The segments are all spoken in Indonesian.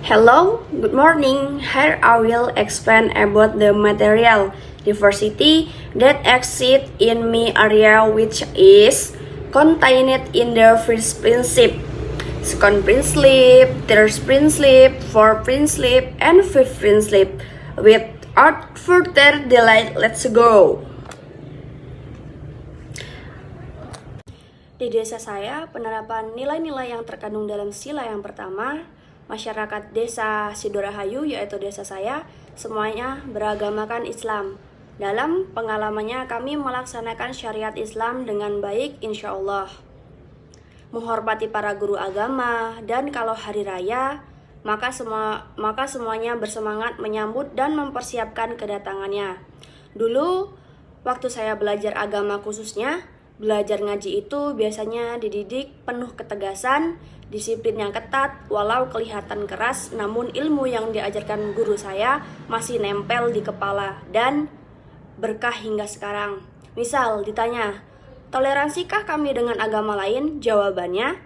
Hello, good morning. Here I will explain about the material diversity that exists in my area, which is contained in the first principle, second principle, third principle, fourth principle, and fifth principle. Without further delay, let's go. Di desa saya, penerapan nilai-nilai yang terkandung dalam sila yang pertama, masyarakat desa Sidorahayu, yaitu desa saya, semuanya beragamakan Islam. Dalam pengalamannya, kami melaksanakan syariat Islam dengan baik, insya Allah. Menghormati para guru agama, dan kalau hari raya, maka semuanya bersemangat menyambut dan mempersiapkan kedatangannya. Dulu, waktu saya belajar agama khususnya, belajar ngaji itu biasanya dididik penuh ketegasan, disiplin yang ketat, walau kelihatan keras, namun ilmu yang diajarkan guru saya masih nempel di kepala dan berkah hingga sekarang. Misal ditanya, toleransikah kami dengan agama lain? Jawabannya,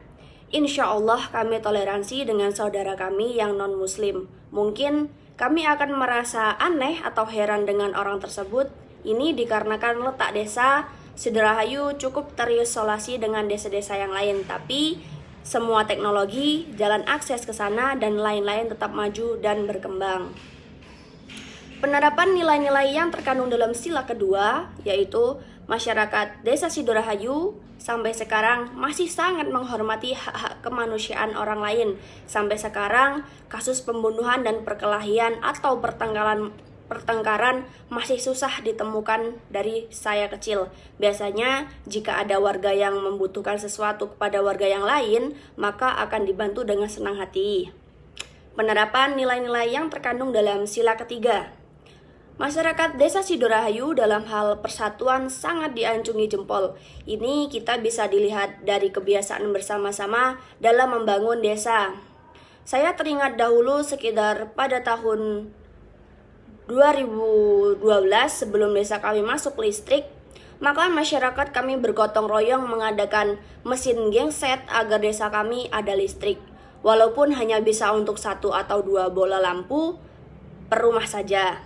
insya Allah kami toleransi dengan saudara kami yang non-muslim. Mungkin kami akan merasa aneh atau heran dengan orang tersebut. Ini dikarenakan letak desa Sidorahayu cukup terisolasi dengan desa-desa yang lain, tapi semua teknologi, jalan akses ke sana, dan lain-lain tetap maju dan berkembang. Penerapan nilai-nilai yang terkandung dalam sila kedua, yaitu masyarakat desa Sidorahayu sampai sekarang masih sangat menghormati hak-hak kemanusiaan orang lain. Sampai sekarang, kasus pembunuhan dan perkelahian atau pertengkaran masih susah ditemukan dari saya kecil. Biasanya jika ada warga yang membutuhkan sesuatu kepada warga yang lain, maka akan dibantu dengan senang hati. Penerapan nilai-nilai yang terkandung dalam sila ketiga. Masyarakat desa Sidorahayu dalam hal persatuan sangat diancungi jempol. Ini kita bisa dilihat dari kebiasaan bersama-sama dalam membangun desa. Saya teringat dahulu sekitar pada tahun 2012 sebelum desa kami masuk listrik, maka masyarakat kami bergotong royong mengadakan mesin genset agar desa kami ada listrik. Walaupun hanya bisa untuk 1 atau 2 bola lampu per rumah saja.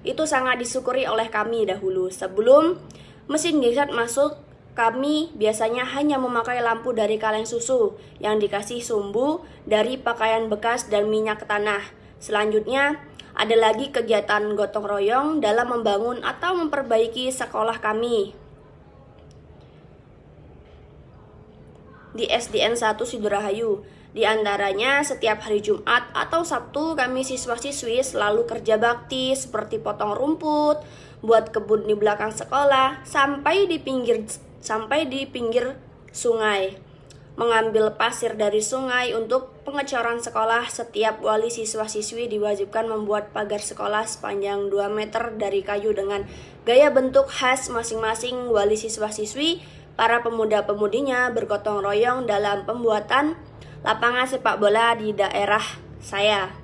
Itu sangat disyukuri oleh kami dahulu. Sebelum mesin genset masuk, kami biasanya hanya memakai lampu dari kaleng susu yang dikasih sumbu dari pakaian bekas dan minyak tanah. Selanjutnya, ada lagi kegiatan gotong royong dalam membangun atau memperbaiki sekolah kami di SDN 1 Sidorahayu. Di antaranya setiap hari Jumat atau Sabtu kami siswa-siswi selalu kerja bakti seperti potong rumput, buat kebun di belakang sekolah, sampai di pinggir sungai. Mengambil pasir dari sungai untuk pengecoran sekolah. Setiap wali siswa-siswi diwajibkan membuat pagar sekolah sepanjang 2 meter dari kayu dengan gaya bentuk khas masing-masing wali siswa-siswi. Para pemuda-pemudinya bergotong royong dalam pembuatan lapangan sepak bola di daerah saya.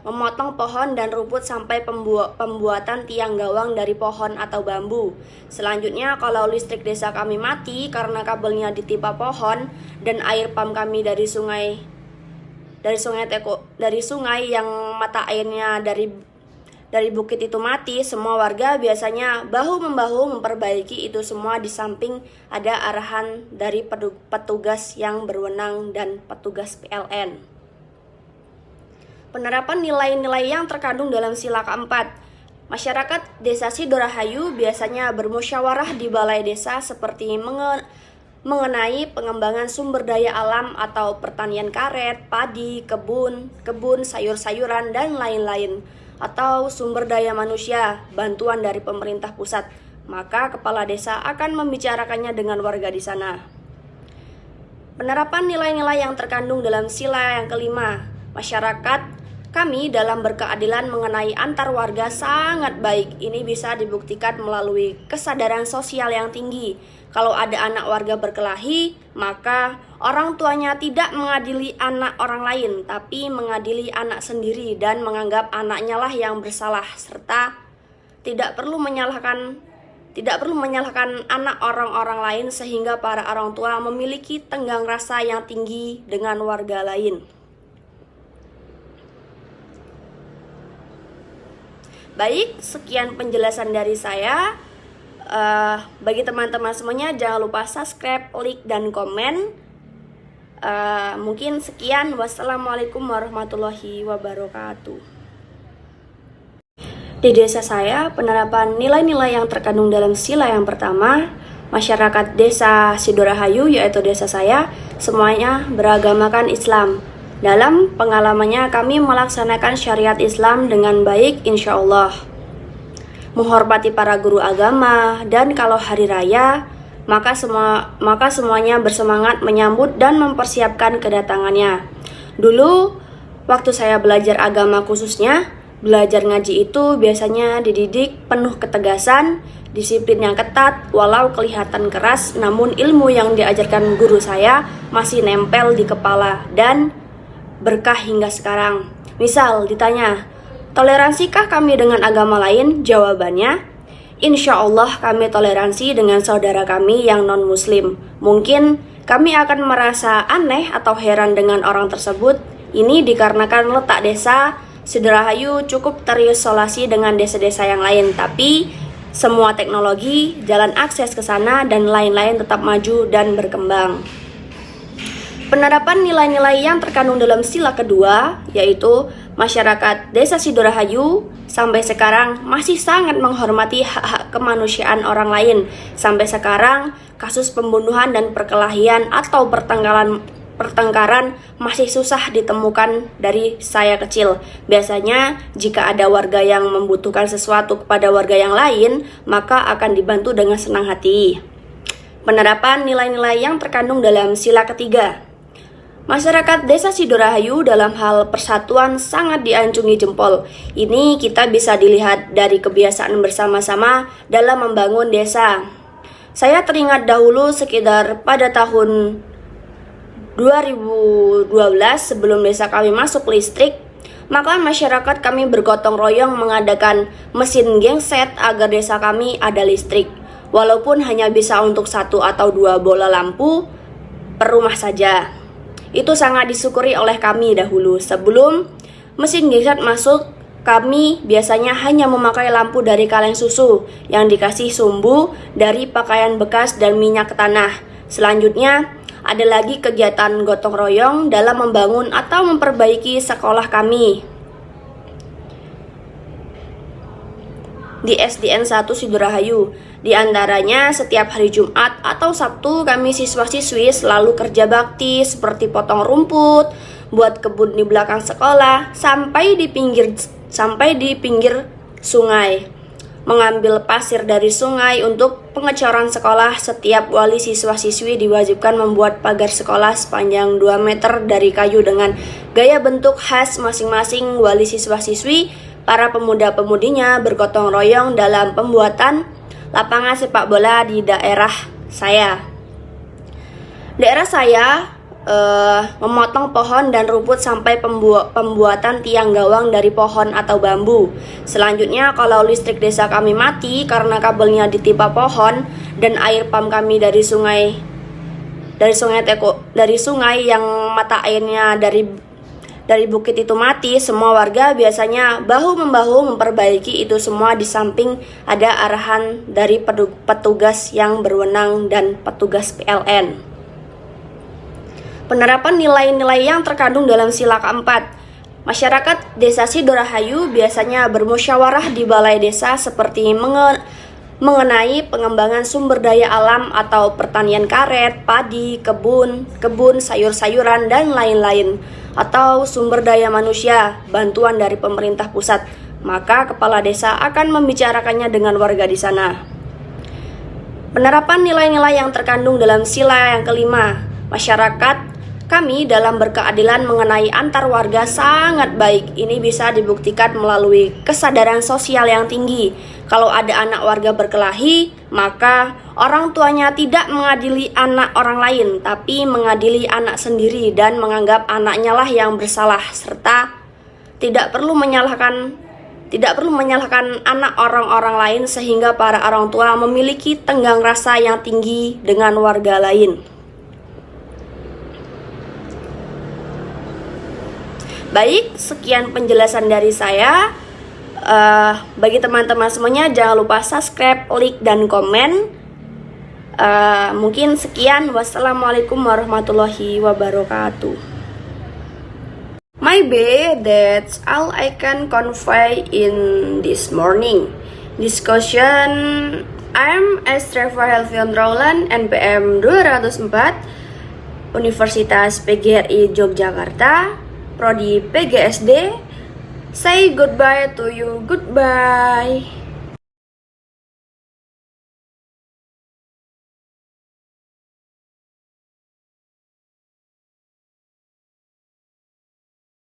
Memotong pohon dan rumput sampai pembuatan tiang gawang dari pohon atau bambu. Selanjutnya, kalau listrik desa kami mati karena kabelnya ditimpa pohon dan air pam kami dari sungai yang mata airnya dari bukit itu mati, semua warga biasanya bahu-membahu memperbaiki itu semua di samping ada arahan dari petugas yang berwenang dan petugas PLN. Penerapan nilai-nilai yang terkandung dalam sila keempat. Masyarakat desa Sidorahayu biasanya bermusyawarah di balai desa seperti mengenai pengembangan sumber daya alam atau pertanian karet, padi, kebun, sayur-sayuran, dan lain-lain. Atau sumber daya manusia, bantuan dari pemerintah pusat. Maka kepala desa akan membicarakannya dengan warga di sana. Penerapan nilai-nilai yang terkandung dalam sila yang kelima. Masyarakat kami dalam berkeadilan mengenai antar warga sangat baik. Ini bisa dibuktikan melalui kesadaran sosial yang tinggi. Kalau ada anak warga berkelahi, maka orang tuanya tidak mengadili anak orang lain, tapi mengadili anak sendiri dan menganggap anaknya lah yang bersalah, serta tidak perlu menyalahkan Tidak perlu menyalahkan anak orang-orang lain sehingga para orang tua memiliki tenggang rasa yang tinggi dengan warga lain. Baik, sekian penjelasan dari saya. Bagi teman-teman semuanya, jangan lupa subscribe, like, dan komen. Mungkin sekian. Wassalamualaikum warahmatullahi wabarakatuh. Di desa saya, penerapan nilai-nilai yang terkandung dalam sila yang pertama, masyarakat desa Sidorahayu, yaitu desa saya, semuanya beragamakan Islam. Dalam pengalamannya, kami melaksanakan syariat Islam dengan baik, insya Allah. Menghormati para guru agama, dan kalau hari raya, maka semuanya bersemangat menyambut dan mempersiapkan kedatangannya. Dulu, waktu saya belajar agama khususnya, belajar ngaji itu biasanya dididik penuh ketegasan, disiplin yang ketat, walau kelihatan keras, namun ilmu yang diajarkan guru saya masih nempel di kepala dan berkah hingga sekarang. Misal ditanya, toleransikah kami dengan agama lain? Jawabannya, insya Allah kami toleransi dengan saudara kami yang non-muslim. Mungkin kami akan merasa aneh atau heran dengan orang tersebut. Ini dikarenakan letak desa Sidorahayu cukup terisolasi dengan desa-desa yang lain, tapi semua teknologi, jalan akses ke sana, dan lain-lain tetap maju dan berkembang. Penerapan nilai-nilai yang terkandung dalam sila kedua, yaitu masyarakat desa Sidorahayu sampai sekarang masih sangat menghormati hak-hak kemanusiaan orang lain. Sampai sekarang, kasus pembunuhan dan perkelahian atau pertengkaran masih susah ditemukan dari saya kecil. Biasanya jika ada warga yang membutuhkan sesuatu kepada warga yang lain, maka akan dibantu dengan senang hati. Penerapan nilai-nilai yang terkandung dalam sila ketiga. Masyarakat desa Sidorahayu dalam hal persatuan sangat diancungi jempol. Ini kita bisa dilihat dari kebiasaan bersama-sama dalam membangun desa. Saya teringat dahulu sekitar pada tahun 2012 sebelum desa kami masuk listrik, maka masyarakat kami bergotong royong mengadakan mesin genset agar desa kami ada listrik. Walaupun hanya bisa untuk 1 atau 2 bola lampu per rumah saja. Itu sangat disyukuri oleh kami dahulu. Sebelum mesin genset masuk, kami biasanya hanya memakai lampu dari kaleng susu yang dikasih sumbu dari pakaian bekas dan minyak tanah. Selanjutnya, ada lagi kegiatan gotong royong dalam membangun atau memperbaiki sekolah kami. Di SDN 1 Sidorahayu, di antaranya setiap hari Jumat atau Sabtu kami siswa-siswi selalu kerja bakti seperti potong rumput, buat kebun di belakang sekolah, sampai di pinggir sungai. Mengambil pasir dari sungai untuk pengecoran sekolah. Setiap wali siswa-siswi diwajibkan membuat pagar sekolah sepanjang 2 meter dari kayu dengan gaya bentuk khas masing-masing wali siswa-siswi. Para pemuda-pemudinya bergotong royong dalam pembuatan lapangan sepak bola di daerah saya. Daerah saya memotong pohon dan rumput sampai pembuatan tiang gawang dari pohon atau bambu. Selanjutnya, kalau listrik desa kami mati karena kabelnya ditimpa pohon dan air pam kami dari sungai yang mata airnya dari bukit itu mati, semua warga biasanya bahu-membahu memperbaiki itu semua di samping ada arahan dari petugas yang berwenang dan petugas PLN. Penerapan nilai-nilai yang terkandung dalam sila keempat. Masyarakat desa Sidorahayu biasanya bermusyawarah di balai desa seperti mengenai pengembangan sumber daya alam atau pertanian karet, padi, kebun, sayur-sayuran, dan lain-lain, atau sumber daya manusia, bantuan dari pemerintah pusat. Maka kepala desa akan membicarakannya dengan warga di sana. Penerapan nilai-nilai yang terkandung dalam sila yang kelima. Masyarakat kami dalam berkeadilan mengenai antar warga sangat baik. Ini bisa dibuktikan melalui kesadaran sosial yang tinggi. Kalau ada anak warga berkelahi, maka orang tuanya tidak mengadili anak orang lain, tapi mengadili anak sendiri dan menganggap anaknya lah yang bersalah, serta tidak perlu menyalahkan Tidak perlu menyalahkan anak orang-orang lain sehingga para orang tua memiliki tenggang rasa yang tinggi dengan warga lain. Baik, sekian penjelasan dari saya. Bagi teman-teman semuanya, jangan lupa subscribe, like, dan komen. Mungkin sekian. Wassalamualaikum warahmatullahi wabarakatuh. Maybe that's all I can convey in this morning discussion. I'm Estreva Helvion Rowland, NPM 204, Universitas PGRI Yogyakarta, Prodi PGSD. Say goodbye to you. Goodbye.